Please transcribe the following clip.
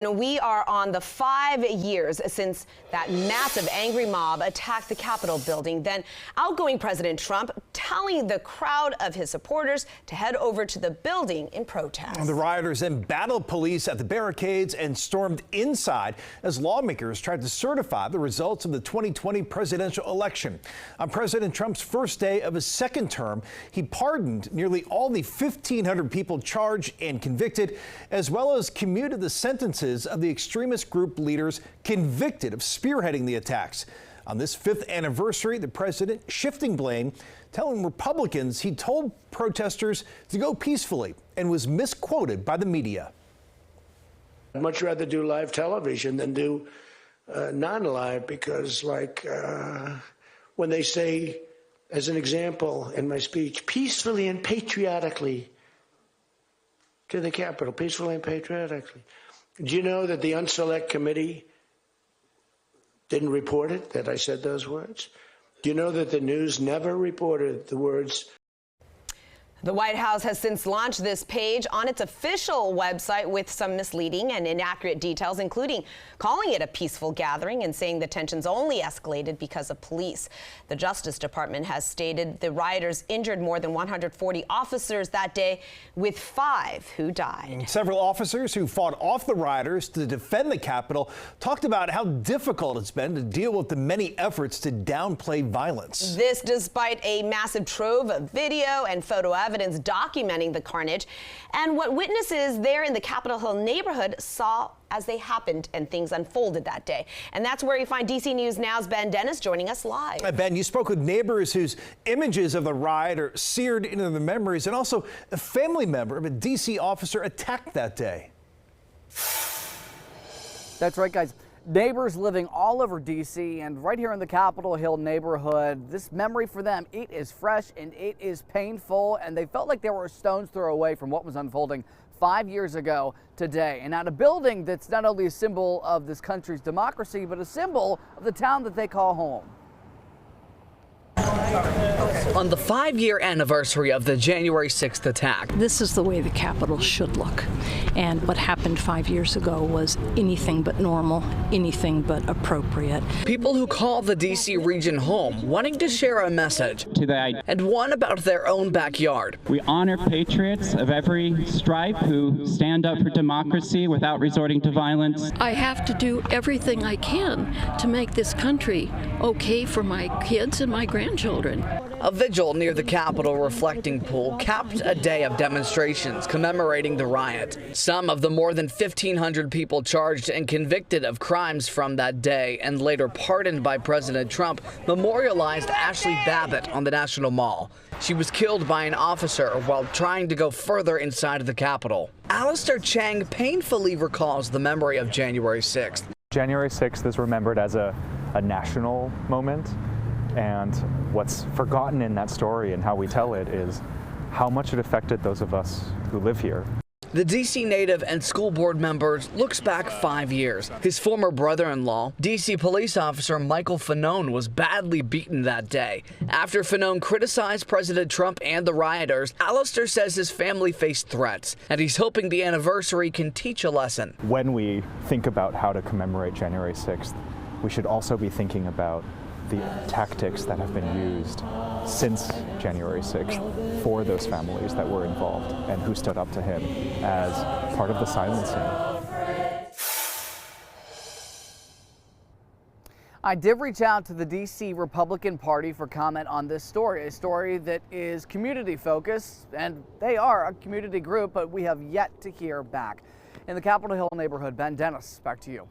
We are on the 5 years since that massive angry mob attacked the Capitol building. Then outgoing President Trump telling the crowd of his supporters to head over to the building in protest. The rioters then battled police at the barricades and stormed inside as lawmakers tried to certify the results of the 2020 presidential election. On President Trump's first day of his second term, he pardoned nearly all the 1,500 people charged and convicted, as well as commuted the sentences of the extremist group leaders convicted of spearheading the attacks. On this 5th anniversary, the president shifting blame, telling Republicans he told protesters to go peacefully and was misquoted by the media. I'd much rather do live television than do non-live because, when they say, as an example in my speech, peacefully and patriotically to the Capitol, peacefully and patriotically. Do you know that the Unselect Committee didn't report it, that I said those words? Do you know that the news never reported the words? The White House has since launched this page on its official website with some misleading and inaccurate details, including calling it a peaceful gathering and saying the tensions only escalated because of police. The Justice Department has stated the rioters injured more than 140 officers that day, with 5 who died. Several officers who fought off the rioters to defend the Capitol talked about how difficult it's been to deal with the many efforts to downplay violence. This despite a massive trove of video and photo evidence documenting the carnage and what witnesses there in the Capitol Hill neighborhood saw as they happened and things unfolded that day. And that's where you find DC News Now's Ben Dennis joining us live. Ben, you spoke with neighbors whose images of the riot are seared into their memories, and also a family member of a DC officer attacked that day. That's right, guys. Neighbors living all over D.C. and right here in the Capitol Hill neighborhood, this memory for them, it is fresh and it is painful, and they felt like they were a stone's throw away from what was unfolding 5 years ago today. And at a building that's not only a symbol of this country's democracy, but a symbol of the town that they call home. On the 5-year anniversary of the January 6th attack. This is the way the Capitol should look. And what happened 5 years ago was anything but normal, anything but appropriate. People who call the D.C. region home wanting to share a message and one about their own backyard. We honor patriots of every stripe who stand up for democracy without resorting to violence. I have to do everything I can to make this country okay for my kids and my grandchildren. A vigil near the Capitol reflecting pool capped a day of demonstrations commemorating the riot. Some of the more than 1,500 people charged and convicted of crimes from that day and later pardoned by President Trump memorialized Ashley Babbitt on the National Mall. She was killed by an officer while trying to go further inside of the Capitol. Alistair Chang painfully recalls the memory of January 6th. January 6th is remembered as a national moment. And what's forgotten in that story and how we tell it is how much it affected those of us who live here. The D.C. native and school board member looks back 5 years. His former brother-in-law, D.C. police officer Michael Fanone, was badly beaten that day. After Fanone criticized President Trump and the rioters, Alistair says his family faced threats, and he's hoping the anniversary can teach a lesson. When we think about how to commemorate January 6th, we should also be thinking about the tactics that have been used since January 6th for those families that were involved and who stood up to him as part of the silencing. I did reach out to the D.C. Republican Party for comment on this story, a story that is community focused, and they are a community group, but we have yet to hear back. In the Capitol Hill neighborhood, Ben Dennis, back to you.